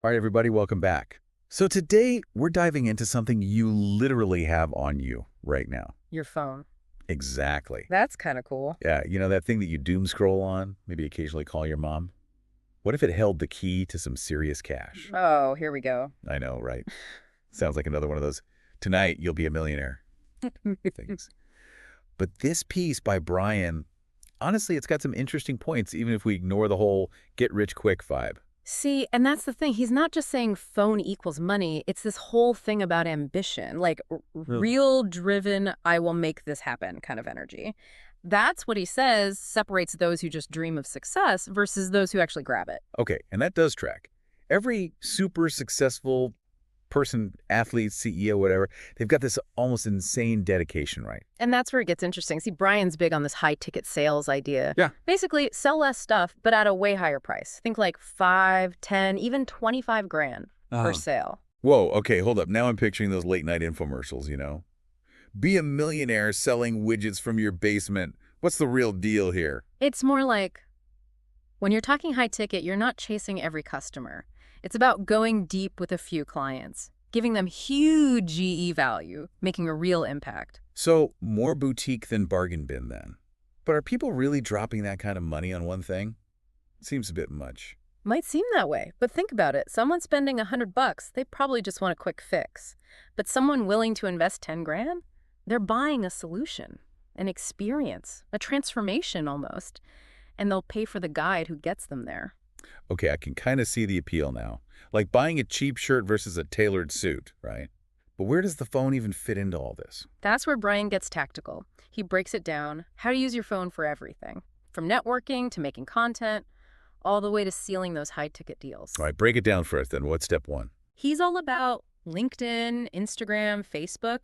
All right, everybody, welcome back. So today we're diving into something you literally have on you right now. Your phone. Exactly. That's kind of cool. Yeah, you know that thing that you doom scroll on, maybe occasionally call your mom? What if it held the key to some serious cash? Oh, here we go. I know, right? Sounds like another one of those tonight you'll be a millionaire things. But this piece by Brian, honestly, it's got some interesting points, even if we ignore the whole get rich quick vibe. See, and that's the thing. He's not just saying phone equals money. It's this whole thing about ambition, like Really? real driven, I will make this happen kind of energy. That's what he says separates those who just dream of success versus those who actually grab it. Okay, and that does track. Every super successful person, athlete, CEO, whatever, they've got this almost insane dedication, right? And that's where it gets interesting. See, Brian's big on this high ticket sales idea. Yeah. Basically, sell less stuff, but at a way higher price. Think like 5, 10, even 25 grand per sale. Whoa, okay, hold up. Now I'm picturing those late night infomercials, you know? Be a millionaire selling widgets from your basement. What's the real deal here? It's more like when you're talking high ticket, you're not chasing every customer. It's about going deep with a few clients, giving them huge GE value, making a real impact. So, more boutique than bargain bin then. But are people really dropping that kind of money on one thing? Seems a bit much. Might seem that way, but think about it. Someone spending $100, they probably just want a quick fix. But someone willing to invest 10 grand, they're buying a solution, an experience, a transformation almost, and they'll pay for the guide who gets them there. Okay, I can kind of see the appeal now. Like buying a cheap shirt versus a tailored suit, right? But where does the phone even fit into all this? That's where Brian gets tactical. He breaks it down, how to use your phone for everything, from networking to making content, all the way to sealing those high-ticket deals. All right, break it down for us then. What's step one? He's all about LinkedIn, Instagram, Facebook,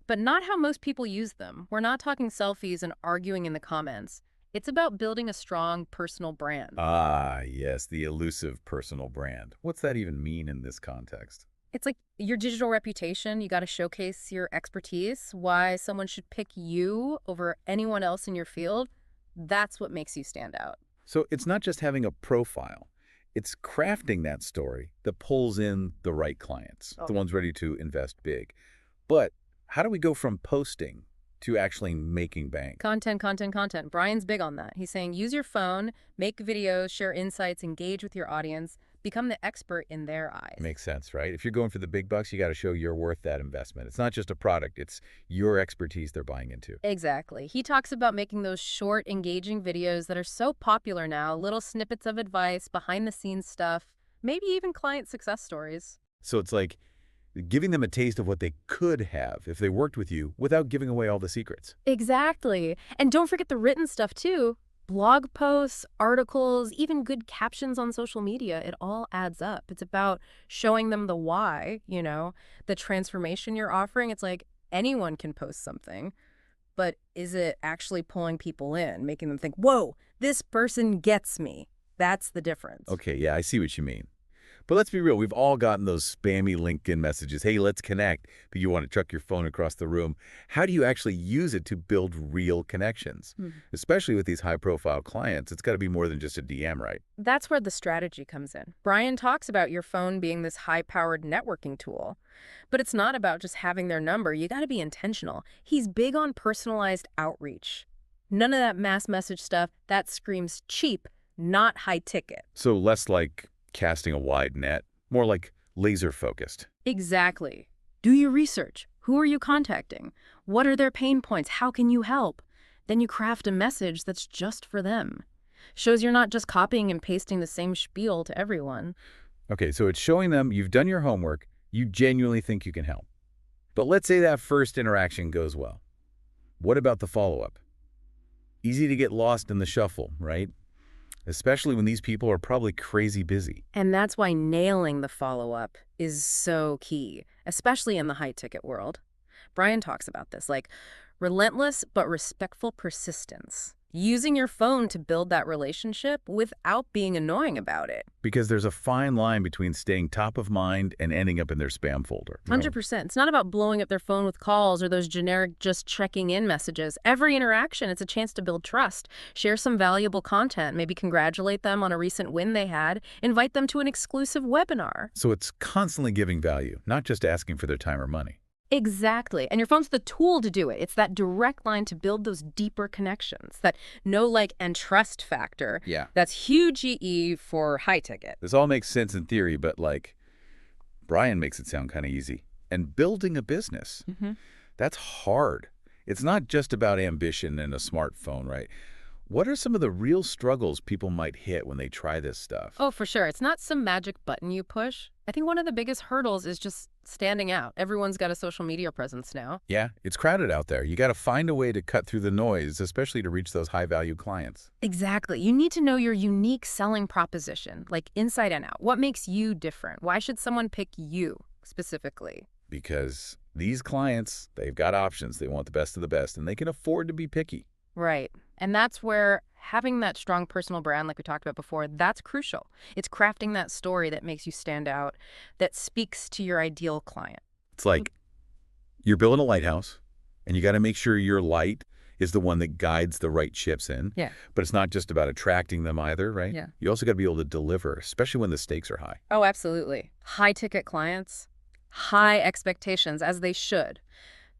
but not how most people use them. We're not talking selfies and arguing in the comments. It's about building a strong personal brand. Ah, yes, the elusive personal brand. What's that even mean in this context? It's like your digital reputation. You got to showcase your expertise, why someone should pick you over anyone else in your field. That's what makes you stand out. So it's not just having a profile. It's crafting that story that pulls in the right clients, the ones ready to invest big. But how do we go from posting to actually making bank? Content, content, content. Brian's big on that. He's saying use your phone, make videos, share insights, engage with your audience, become the expert in their eyes. Makes sense, right? If you're going for the big bucks, you got to show you're worth that investment. It's not just a product, it's your expertise they're buying into. Exactly. He talks about making those short, engaging videos that are so popular now, little snippets of advice, behind-the-scenes stuff, maybe even client success stories. So it's like giving them a taste of what they could have if they worked with you without giving away all the secrets. Exactly. And don't forget the written stuff, too. Blog posts, articles, even good captions on social media, it all adds up. It's about showing them the why, the transformation you're offering. It's like anyone can post something, but is it actually pulling people in, making them think, whoa, this person gets me? That's the difference. Okay, yeah, I see what you mean. But let's be real, we've all gotten those spammy LinkedIn messages. Hey, let's connect. But you want to chuck your phone across the room. How do you actually use it to build real connections? Especially with these high-profile clients, it's got to be more than just a DM, right? That's where the strategy comes in. Brian talks about your phone being this high-powered networking tool. But it's not about just having their number. You got to be intentional. He's big on personalized outreach. None of that mass message stuff. That screams cheap, not high ticket. So less like casting a wide net, more like laser-focused. Exactly. Do your research. Who are you contacting? What are their pain points? How can you help? Then you craft a message that's just for them. Shows you're not just copying and pasting the same spiel to everyone. Okay, so it's showing them you've done your homework, you genuinely think you can help. But let's say that first interaction goes well. What about the follow-up? Easy to get lost in the shuffle, right? Especially when these people are probably crazy busy. And that's why nailing the follow-up is so key, especially in the high-ticket world. Brian talks about this, like relentless but respectful persistence. Using your phone to build that relationship without being annoying about it. Because there's a fine line between staying top of mind and ending up in their spam folder. 100%. It's not about blowing up their phone with calls or those generic just checking in messages. Every interaction, it's a chance to build trust. Share some valuable content, maybe congratulate them on a recent win they had, invite them to an exclusive webinar. So it's constantly giving value, not just asking for their time or money. Exactly. And your phone's the tool to do it. It's that direct line to build those deeper connections, that know, like, and trust factor. Yeah. That's huge EE for high ticket. This all makes sense in theory, but like, Brian makes it sound kind of easy. And building a business, that's hard. It's not just about ambition and a smartphone, right? What are some of the real struggles people might hit when they try this stuff? Oh, for sure. It's not some magic button you push. I think one of the biggest hurdles is just standing out. Everyone's got a social media presence now. Yeah, it's crowded out there. You got to find a way to cut through the noise, especially to reach those high-value clients. Exactly. You need to know your unique selling proposition, like inside and out. What makes you different? Why should someone pick you specifically? Because these clients, they've got options. They want the best of the best, and they can afford to be picky. Right. And that's where having that strong personal brand, like we talked about before, that's crucial. It's crafting that story that makes you stand out, that speaks to your ideal client. It's like you're building a lighthouse, and you got to make sure your light is the one that guides the right ships in. Yeah. But it's not just about attracting them either, right? Yeah. You also got to be able to deliver, especially when the stakes are high. Oh, absolutely. High-ticket clients, high expectations, as they should.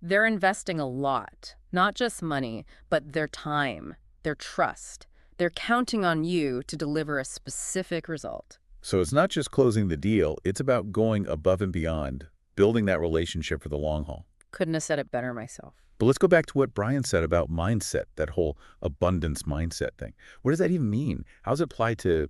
They're investing a lot, not just money, but their time, their trust. They're counting on you to deliver a specific result. So it's not just closing the deal. It's about going above and beyond, building that relationship for the long haul. Couldn't have said it better myself. But let's go back to what Brian said about mindset, that whole abundance mindset thing. What does that even mean? How does it apply to,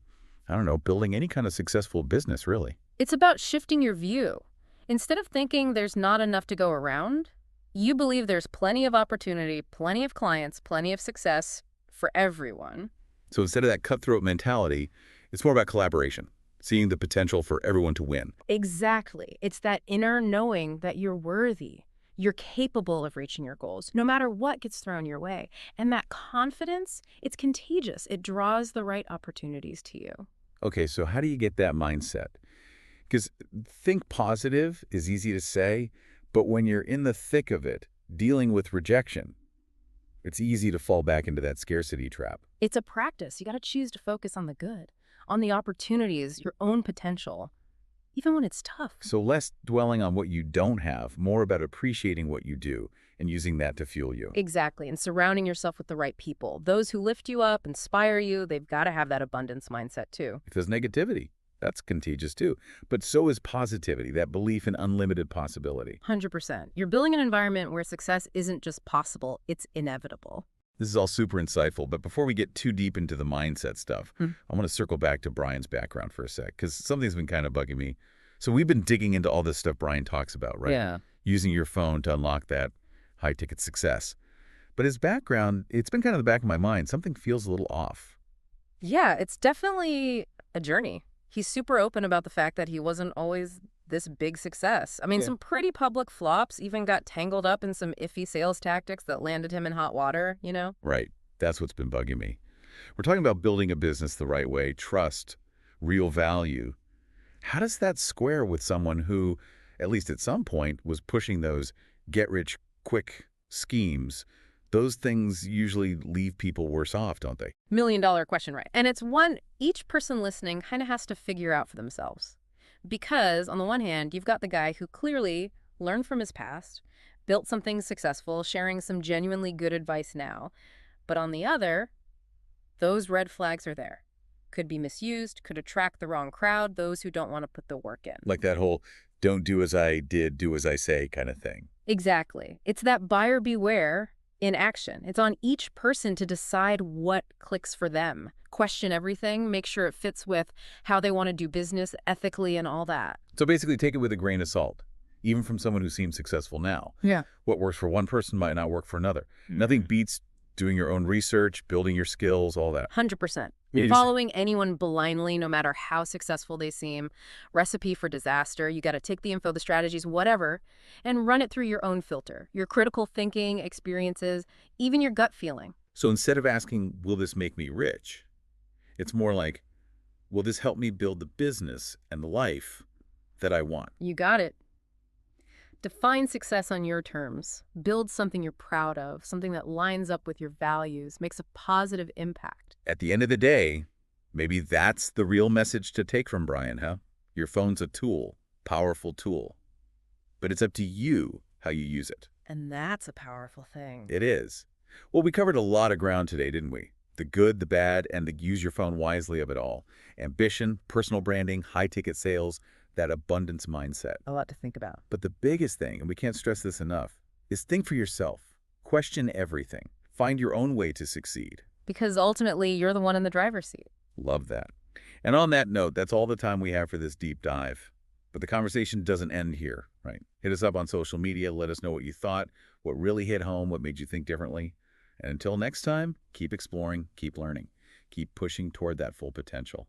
I don't know, building any kind of successful business, really? It's about shifting your view. Instead of thinking there's not enough to go around, you believe there's plenty of opportunity, plenty of clients, plenty of success for everyone. So instead of that cutthroat mentality, it's more about collaboration, seeing the potential for everyone to win. Exactly. It's that inner knowing that you're worthy. You're capable of reaching your goals, no matter what gets thrown your way. And that confidence, it's contagious. It draws the right opportunities to you. Okay, so how do you get that mindset? Because think positive is easy to say, but when you're in the thick of it, dealing with rejection, it's easy to fall back into that scarcity trap. It's a practice. You got to choose to focus on the good, on the opportunities, your own potential, even when it's tough. So less dwelling on what you don't have, more about appreciating what you do and using that to fuel you. Exactly. And surrounding yourself with the right people. Those who lift you up, inspire you, they've got to have that abundance mindset too. If there's negativity, that's contagious too. But so is positivity, that belief in unlimited possibility. 100%. You're building an environment where success isn't just possible, it's inevitable. This is all super insightful, but before we get too deep into the mindset stuff, I want to circle back to Brian's background for a sec, because something's been kind of bugging me. So we've been digging into all this stuff Brian talks about, right? Yeah. Using your phone to unlock that high-ticket success. But his background, it's been kind of the back of my mind. Something feels a little off. Yeah, it's definitely a journey. He's super open about the fact that he wasn't always this big success. I mean, some pretty public flops, even got tangled up in some iffy sales tactics that landed him in hot water, you know? Right. That's what's been bugging me. We're talking about building a business the right way, trust, real value. How does that square with someone who, at least at some point, was pushing those get-rich-quick schemes? Those things usually leave people worse off, don't they? $1 million question, right? And it's one each person listening kind of has to figure out for themselves. Because on the one hand, you've got the guy who clearly learned from his past, built something successful, sharing some genuinely good advice now. But on the other, those red flags are there. Could be misused, could attract the wrong crowd, those who don't want to put the work in. Like that whole don't do as I did, do as I say kind of thing. Exactly. It's that buyer beware in action. It's on each person to decide what clicks for them. Question everything, make sure it fits with how they want to do business ethically and all that. So basically take it with a grain of salt, even from someone who seems successful now. Yeah. What works for one person might not work for another. Nothing beats doing your own research, building your skills, all that. 100%. It is- Following anyone blindly, no matter how successful they seem, recipe for disaster. You got to take the info, the strategies, whatever, and run it through your own filter, your critical thinking, experiences, even your gut feeling. So instead of asking, will this make me rich? It's more like, will this help me build the business and the life that I want? You got it. Define success on your terms. Build something you're proud of, something that lines up with your values, makes a positive impact. At the end of the day, maybe that's the real message to take from Brian, huh? Your phone's a tool, powerful tool. But it's up to you how you use it. And that's a powerful thing. It is. Well, we covered a lot of ground today, didn't we? The good, the bad, and the use your phone wisely of it all. Ambition, personal branding, high-ticket sales, that abundance mindset. A lot to think about. But the biggest thing, and we can't stress this enough, is think for yourself. Question everything. Find your own way to succeed. Because ultimately, you're the one in the driver's seat. Love that. And on that note, that's all the time we have for this deep dive. But the conversation doesn't end here, right? Hit us up on social media. Let us know what you thought, what really hit home, what made you think differently. And until next time, keep exploring, keep learning, keep pushing toward that full potential.